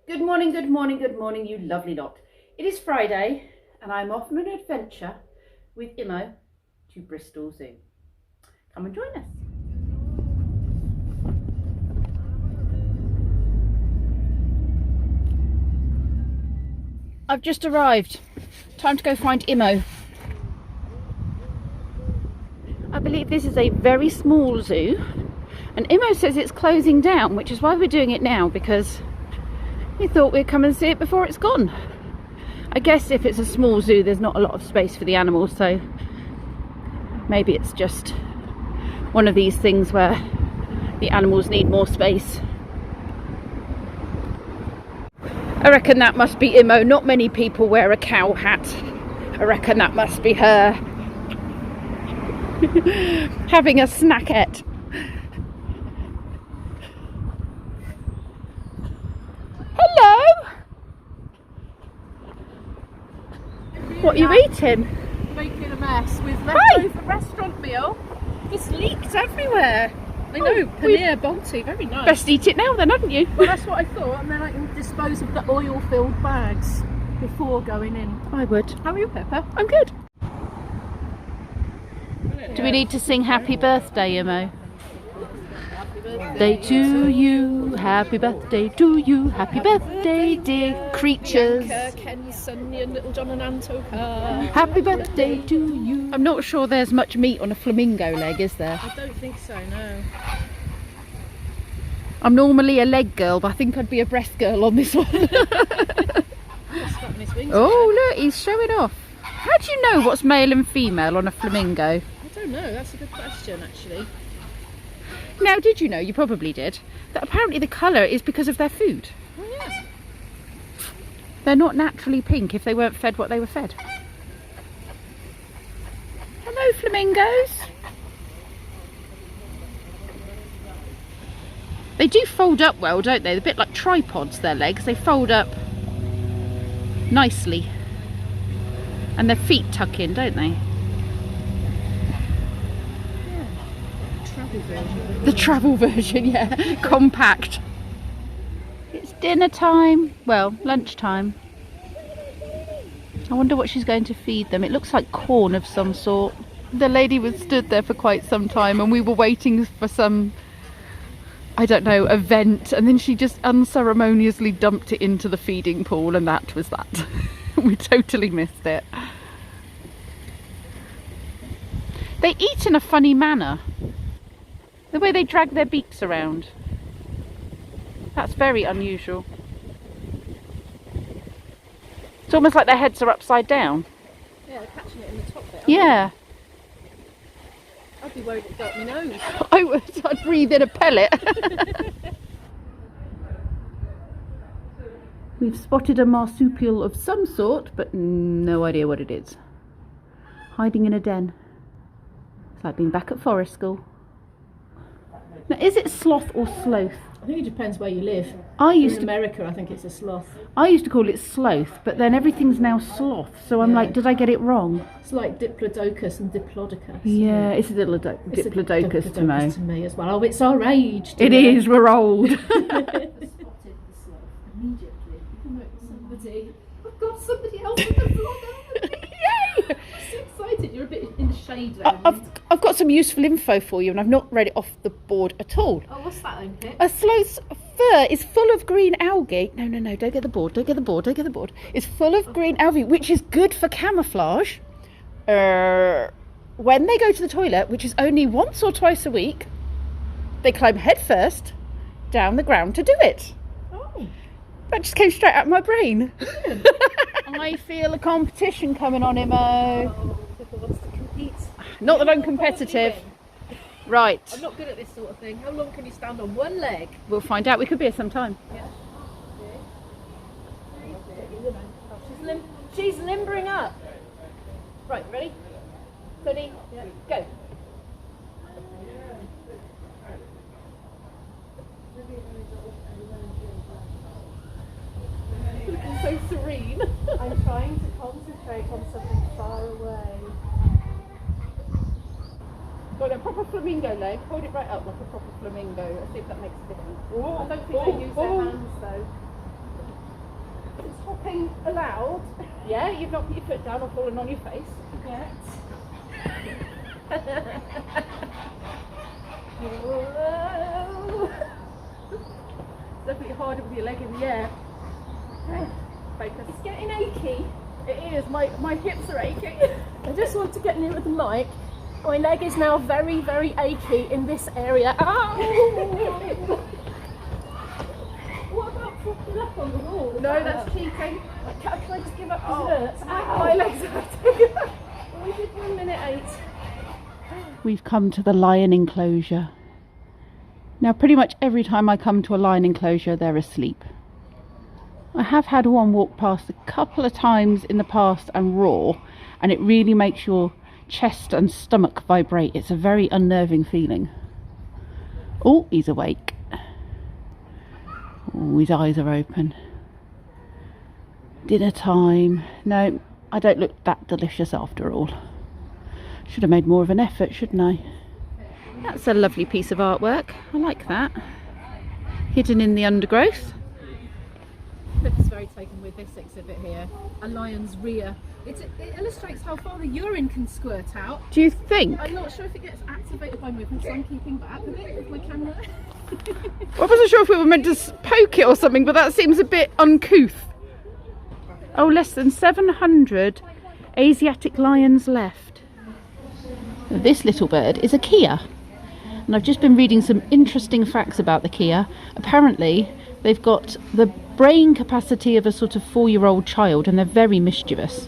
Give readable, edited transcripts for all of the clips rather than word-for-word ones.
Good morning, good morning, good morning, you lovely lot. It is Friday and I'm off on an adventure with Imo to Bristol Zoo. Come and join us. I've just arrived. Time to go find Imo. I believe this is a very small zoo and Imo says it's closing down, which is why we're doing it now, because we thought we'd come and see it before it's gone. I guess if it's a small zoo there's not a lot of space for the animals, so maybe it's just one of these things where the animals need more space. I reckon that must be Imo. Not many people wear a cow hat. I reckon that must be her. Having a snackette. Hello! What are you eating? Making a mess with leftover restaurant meal. It's leaked everywhere. I know, paneer Bonti, very nice. Best eat it now then, hadn't you? Well, that's what I thought, and then I can dispose of the oil-filled bags before going in. I would. How are you, Pepper? I'm good. Do we need to sing happy birthday, Imo? Happy Birthday to you, happy birthday to you, happy birthday dear creatures. Bianca, Ken, Sonia, Little John and Antoka. Happy birthday to you. I'm not sure there's much meat on a flamingo leg, is there? I don't think so, no. I'm normally a leg girl, but I think I'd be a breast girl on this one. Oh look, he's showing off. How do you know what's male and female on a flamingo? I don't know, that's a good question actually. Now, did you know, you probably did, that apparently the colour is because of their food? Oh yeah. They're not naturally pink if they weren't fed what they were fed. Hello, flamingos. They do fold up well, don't they? They're a bit like tripods, their legs. They fold up nicely. And their feet tuck in, don't they? The travel version, yeah. Compact. It's dinner time. Well, lunchtime. I wonder what she's going to feed them. It looks like corn of some sort. The lady was stood there for quite some time and we were waiting for some, I don't know, event, and then she just unceremoniously dumped it into the feeding pool, and that was that. We totally missed it. They eat in a funny manner. The way they drag their beaks around. That's very unusual. It's almost like their heads are upside down. Yeah, they're catching it in the top bit. Yeah. I'd be worried it got my nose. I would. I'd breathe in a pellet. We've spotted a marsupial of some sort, but no idea what it is. Hiding in a den. It's like being back at forest school. Now, is it sloth or sloth? I think it depends where you live. In America, I think it's a sloth. I used to call it sloth, but then everything's now sloth, so I'm like, did I get it wrong? It's like Diplodocus and Diplodocus. Yeah, it's a little Diplodocus to me. To me as well. Oh, it's our age. It is, we're old. Immediately. Somebody. I've got somebody else in the vlog. Yay! I'm so excited. You're a bit in the shade there. I've got some useful info for you, and I've not read it off the board at all. Oh, what's that then, Pip? A sloth's fur is full of green algae. No, don't get the board, don't get the board, don't get the board. It's full of green algae, which is good for camouflage. When they go to the toilet, which is only once or twice a week, they climb headfirst down the ground to do it. Oh. That just came straight out of my brain. I feel a competition coming on, Imo. Oh, Pippa wants to compete. Not that I'm competitive. Right. I'm not good at this sort of thing. How long can you stand on one leg? We'll find out. We could be here some time. Yeah. She's limbering up. Right, ready? Steady? Yeah. Go. Looking so serene. I'm trying to concentrate on something far away. Got a proper flamingo leg. Hold it right up like a proper flamingo. Let's see if that makes a difference. I don't think they use their hands though. hopping allowed. Yeah, you've not put your foot down or fallen on your face yet. Whoa. It's definitely harder with your leg in the air. Focus. It's getting achy. It is. My hips are aching. I just want to get nearer the mic. My leg is now very, very achy in this area. Ow! What about propping up on the wall? No, that's cheating. Can I just give up the hurts? My legs are hurting. We did 1 minute 8. We've come to the lion enclosure. Now pretty much every time I come to a lion enclosure they're asleep. I have had one walk past a couple of times in the past and roar, and it really makes your chest and stomach vibrate. It's a very unnerving feeling. Oh, he's awake. Oh, his eyes are open. Dinner time. No, I don't look that delicious after all. Should have made more of an effort, shouldn't I? That's a lovely piece of artwork. I like that. Hidden in the undergrowth. Pip is very taken with this exhibit here. A lion's rear. It illustrates how far the urine can squirt out. Do you think? I'm not sure if it gets activated by movement, so I'm keeping back a bit with my camera. I wasn't sure if we were meant to poke it or something, but that seems a bit uncouth. Oh, less than 700 Asiatic lions left. This little bird is a Kia. And I've just been reading some interesting facts about the Kia. Apparently, they've got the brain capacity of a sort of 4-year-old child, and they're very mischievous.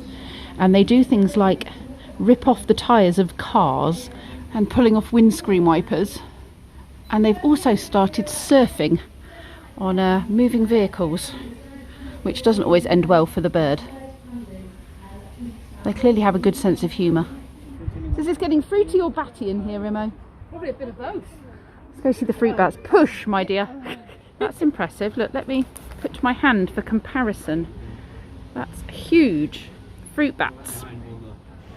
And they do things like rip off the tyres of cars and pulling off windscreen wipers. And they've also started surfing on moving vehicles, which doesn't always end well for the bird. They clearly have a good sense of humour. Is this getting fruity or batty in here, Rimo? Probably a bit of both. Let's go see the fruit bats. Push, my dear. That's impressive. Look, let me put my hand for comparison. That's huge. Fruit bats.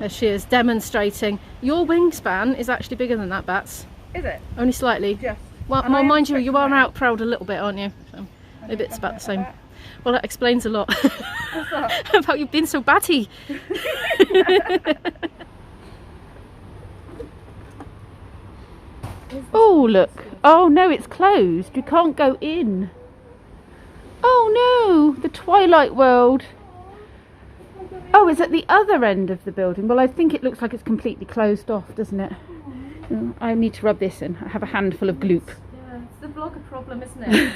There she is, demonstrating. Your wingspan is actually bigger than that bat's. Is it? Only slightly. Just. Well, mind you, you are out proud a little bit, aren't you? So maybe it's about the same. Well, that explains a lot. What's that? About you being so batty. Oh, look. Oh, no, it's closed. You can't go in. Oh, no. The Twilight World. Oh, it's at the other end of the building. Well, I think it looks like it's completely closed off, doesn't it? I need to rub this in. I have a handful of gloop. Yeah, it's the vlogger problem, isn't it?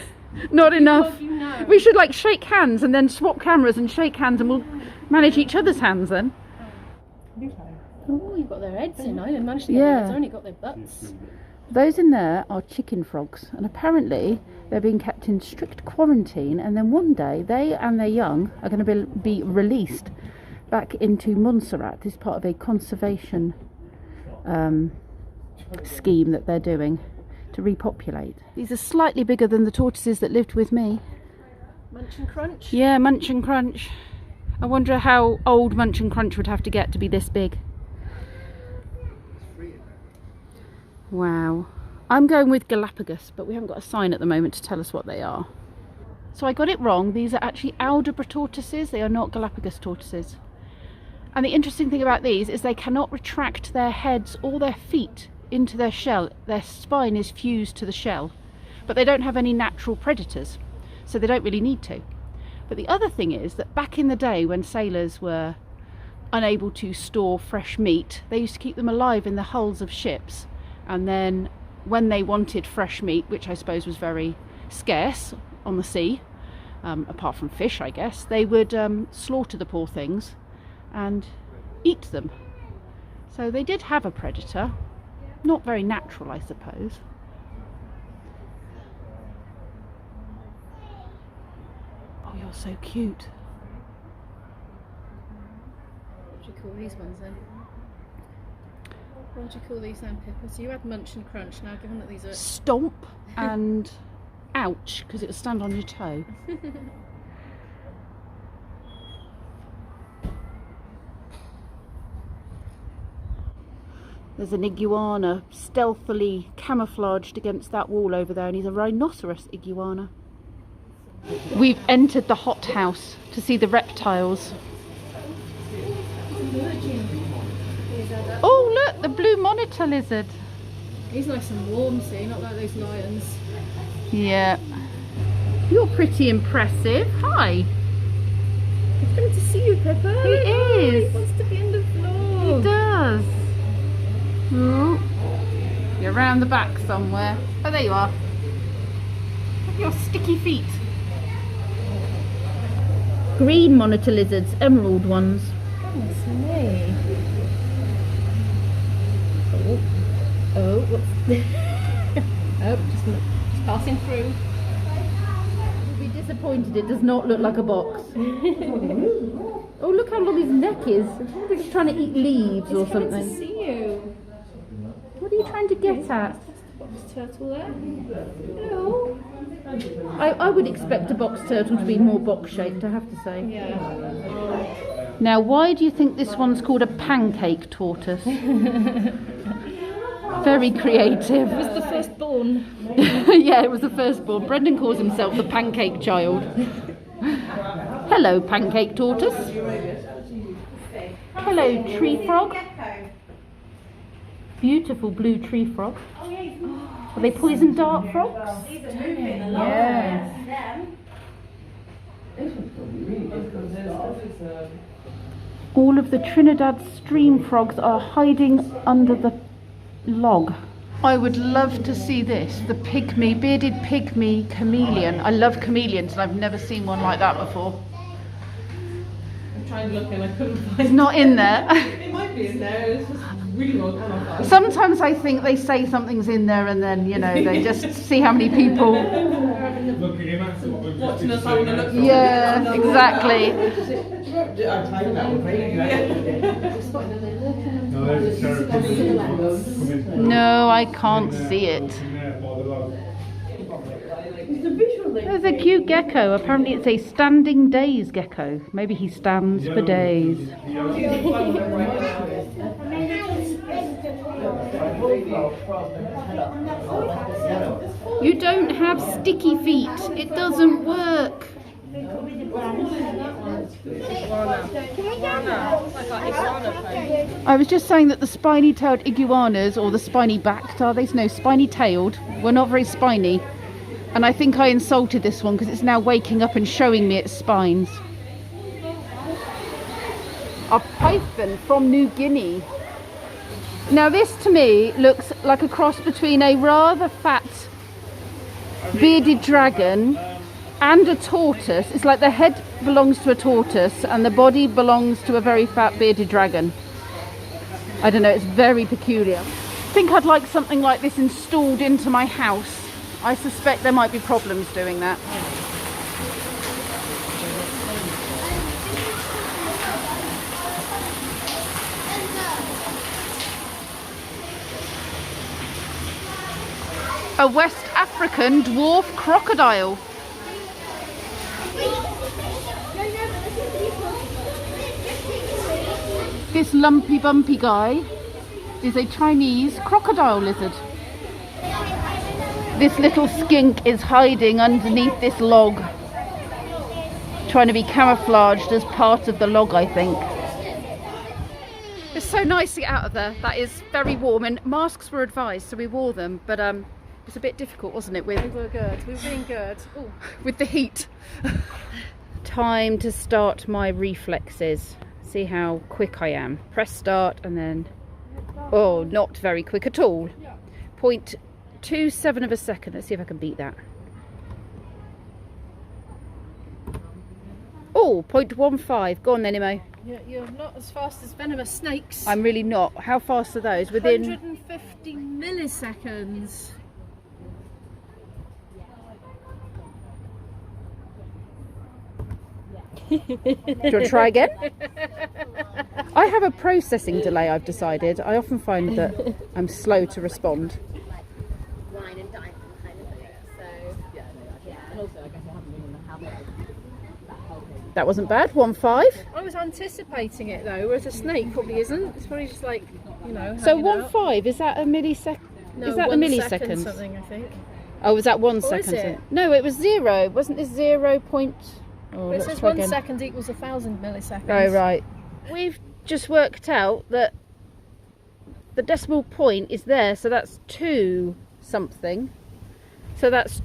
Not enough. You know. We should like shake hands and then swap cameras and shake hands, and we'll manage each other's hands then. Oh, you've got their heads in. I didn't manage to get Yeah. their heads, I only got their butts. Those in there are chicken frogs, and apparently they're being kept in strict quarantine, and then one day they and their young are going to be released back into Montserrat. This is part of a conservation scheme that they're doing to repopulate. These are slightly bigger than the tortoises that lived with me. Munch and crunch? Yeah, Munch and Crunch. I wonder how old Munch and Crunch would have to get to be this big. Wow. I'm going with Galapagos, but we haven't got a sign at the moment to tell us what they are. So I got it wrong. These are actually Aldebra tortoises. They are not Galapagos tortoises. And the interesting thing about these is they cannot retract their heads or their feet into their shell. Their spine is fused to the shell, but they don't have any natural predators, so they don't really need to. But the other thing is that back in the day when sailors were unable to store fresh meat, they used to keep them alive in the hulls of ships, and then when they wanted fresh meat, which I suppose was very scarce on the sea, apart from fish I guess, they would slaughter the poor things and eat them. So they did have a predator. Not very natural, I suppose. Oh, you're so cute. What do you call these ones then? What do you call these then, Pippa? So you had Munch and Crunch, now given that these are... Stomp and ouch, because it will stand on your toe. There's an iguana stealthily camouflaged against that wall over there, and he's a rhinoceros iguana. We've entered the hothouse to see the reptiles. Oh look, the blue monitor lizard. He's nice and warm, see, not like those lions. Yeah. You're pretty impressive. Hi. He's coming to see you, Pippa. He is. He wants to be in the vlog. He does. Ooh. You're around the back somewhere. Oh, there you are. Look at your sticky feet. Green monitor lizards, emerald ones. Goodness me. Oh, what's this? Oh, just passing through. You'll be disappointed, it does not look like a box. Oh, look how long his neck is. I think he's trying to eat leaves or He's coming something. to see you. What are you trying to get at? Box turtle there. Hello. I would expect a box turtle to be more box shaped, I have to say. Yeah. Now, why do you think this one's called a pancake tortoise? Very creative. It was the firstborn. Yeah, it was the firstborn. Brendan calls himself the pancake child. Hello, pancake tortoise. Hello, tree frog. Beautiful blue tree frog. Are they poison dart frogs? Yes. All of the Trinidad stream frogs are hiding under the log. I would love to see this, the pygmy, bearded pygmy chameleon. I love chameleons and I've never seen one like that before. I'm trying to look and I couldn't find It's not in there. it. Might be in there, it's just really well camouflaged. Sometimes I think they say something's in there and then, you know, they just see how many people. Watching us having a look. Yeah, exactly. No, I can't see it. There's a cute gecko. Apparently it's a standing days gecko. Maybe he stands for days. You don't have sticky feet. It doesn't work. I was just saying that the spiny-tailed iguanas, or the spiny-backed, are they? No, spiny-tailed. Were not very spiny. And I think I insulted this one because it's now waking up and showing me its spines. A python from New Guinea. Now this to me looks like a cross between a rather fat bearded dragon and a tortoise. It's like the head belongs to a tortoise and the body belongs to a very fat bearded dragon. I don't know, it's very peculiar. I think I'd like something like this installed into my house. I suspect there might be problems doing that. A West African dwarf crocodile. This lumpy bumpy guy is a Chinese crocodile lizard. This little skink is hiding underneath this log, trying to be camouflaged as part of the log, I think. It's so nice to get out of there. That is very warm, and masks were advised, so we wore them, but it's a bit difficult, wasn't it, with We were good. We were being good. Ooh. with the heat. Time to start my reflexes. See how quick I am. Press start and then, oh, not very quick at all. 0.27 of a second. Let's see if I can beat that. Oh, 0.15. Go on then, Imo. You're not as fast as venomous snakes. I'm really not. How fast are those? Within 150 milliseconds. Do you want to try again? I have a processing delay, I've decided. I often find that I'm slow to respond. Wine and dine kind of thing. So yeah, and also I guess I haven't been in the habit of that helping. That wasn't bad. 1.5. I was anticipating it though, whereas a snake probably isn't. It's probably just like, you know. So hanging out. 1.5, is that a millisecond? No, Is that the 1 second milliseconds? something, I think. Oh, was that 1 Or is second? it? No, it was 0. Wasn't this 0 point? Oh, It let's says try 1 again. second equals 1,000 milliseconds. Oh, right. We've just worked out that the decimal point is there, so that's 2 something. So that's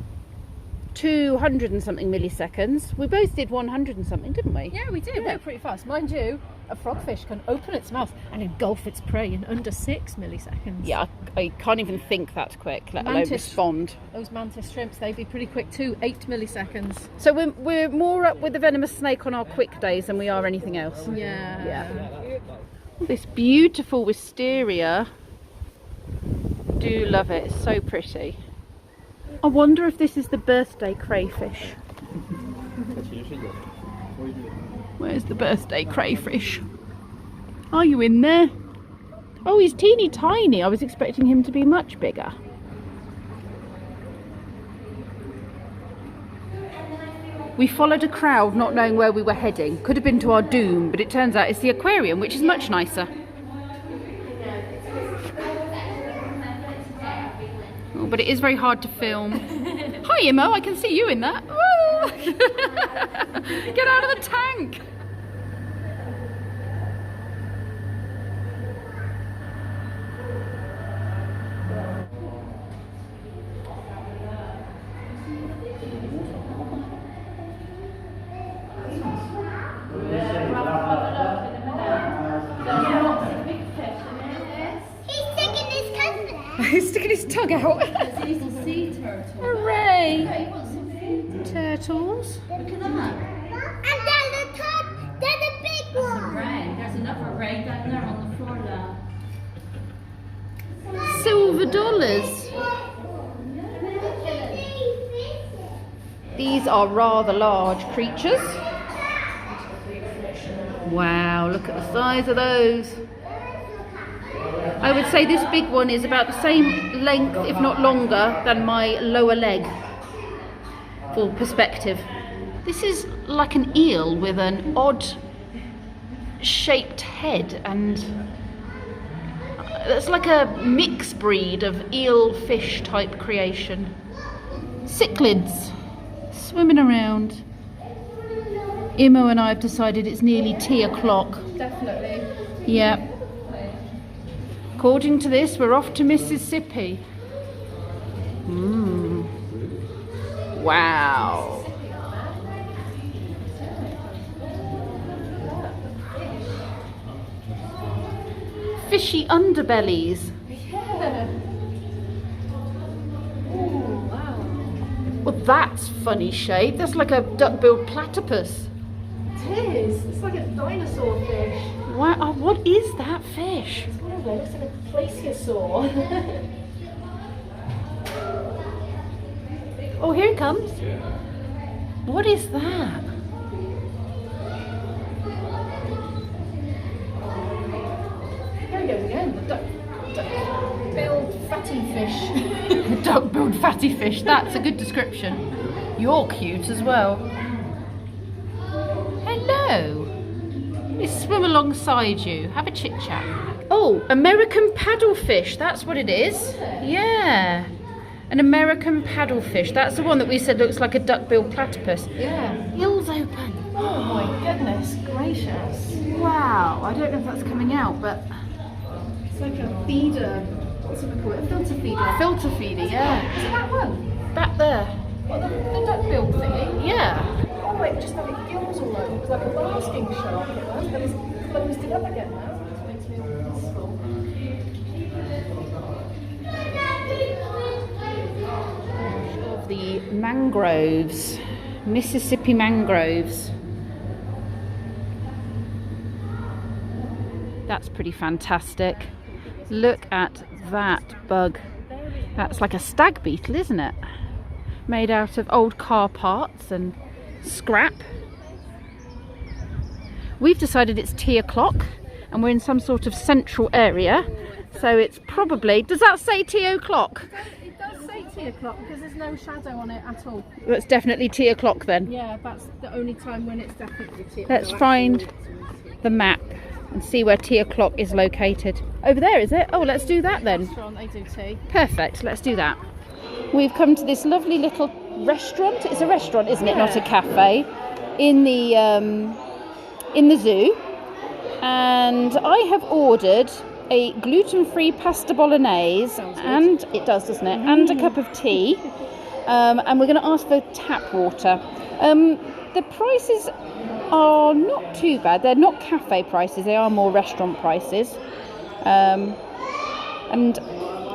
200 and something milliseconds. We both did 100 and something, didn't we? Yeah, we did. Yeah. We were pretty fast. Mind you, a frogfish can open its mouth and engulf its prey in under 6 milliseconds. Yeah, I can't even think that quick, let alone Mantis. respond. Those mantis shrimps, they'd be pretty quick too. 8 milliseconds. So we're more up with the venomous snake on our quick days than we are anything else. Yeah. This beautiful wisteria. Do love it. It's so pretty. I wonder if this is the birthday crayfish. Where's the birthday crayfish? Are you in there? Oh, he's teeny tiny. I was expecting him to be much bigger. We followed a crowd not knowing where we were heading. Could have been to our doom, but it turns out it's the aquarium, which is much nicer. Oh, but it is very hard to film. Hi, Imo, I can see you in that. Woo! Get out of the tank. He's sticking his tongue out. He's a sea turtle. Hooray! He wants some food. Turtles. Look at that. And then the top, then the big That's a one. ray. There's another ray down there on the floor there. Silver dollars. These are rather large creatures. Wow, look at the size of those. I would say this big one is about the same length, if not longer, than my lower leg. For perspective. This is like an eel with an odd shaped head, and it's like a mixed breed of eel fish type creation. Cichlids swimming around. Imo and I have decided it's nearly tea o'clock. Definitely. Yeah. According to this, we're off to Mississippi. Wow. Fishy underbellies. Yeah. Oh, wow. Well, that's funny shape. That's like a duck-billed platypus. It is. It's like a dinosaur fish. Wow, oh, what is that fish? It looks like a plesiosaur. Oh, here it comes. What is that? There he goes again. The duck-billed fatty fish. Duck-billed fatty fish. That's a good description. You're cute as well. Hello. Let me swim alongside you. Have a chit-chat. Oh, American paddlefish. That's what it is. Yeah. An American paddlefish. That's the one that we said looks like a duck-billed platypus. Yeah. Gills open. Oh my goodness gracious. Wow. I don't know if that's coming out, but... It's like a feeder. What's it called? A filter feeder. Filter feeder, yeah. Is it that one? Back there. What, the duck-billed thingy? Yeah. Oh wait, just having gills all over. It's like a basking shark it was, but it's closed it up again now. Which makes me peaceful. Of the mangroves, Mississippi mangroves. That's pretty fantastic. Look at that bug. That's like a stag beetle, isn't it? Made out of old car parts and scrap. We've decided it's tea o'clock and we're in some sort of central area, so it's probably, does that say tea o'clock? It does say tea o'clock because there's no shadow on it at all. It's definitely tea o'clock then. Yeah, that's the only time when it's definitely tea o'clock. Let's find the map and see where tea o'clock is located. Over there, is it? Oh, let's do that then. Restaurant, they do tea. Perfect, let's do that. We've come to this lovely little restaurant. It's a restaurant, isn't it? Not a cafe. In the zoo. And I have ordered a gluten-free pasta bolognese, and it does, doesn't it? And a cup of tea. And we're going to ask for tap water. The prices are not too bad. They're not cafe prices. They are more restaurant prices. And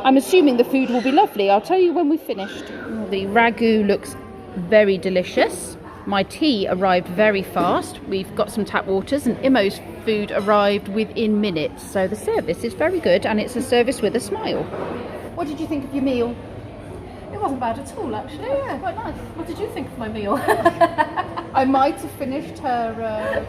I'm assuming the food will be lovely. I'll tell you when we've finished. The ragu looks very delicious. My tea arrived very fast. We've got some tap waters, and Imo's food arrived within minutes. So the service is very good, and it's a service with a smile. What did you think of your meal? It wasn't bad at all, actually. Yeah, quite nice. What did you think of my meal? I might have finished her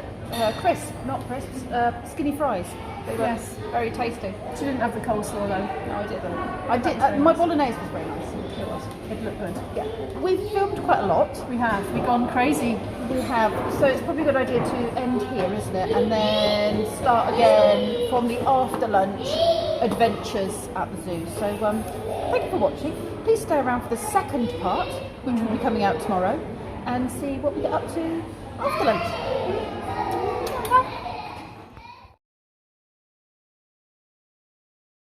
skinny fries. They were very tasty. She didn't have the coleslaw though. No, I didn't. I did. My bolognese was very nice. It was. It looked good. Yeah. We've filmed quite a lot. We have. We've gone crazy. We have. So it's probably a good idea to end here, isn't it? And then start again from the after lunch adventures at the zoo. So thank you for watching. Please stay around for the second part, which will be coming out tomorrow, and see what we get up to after lunch.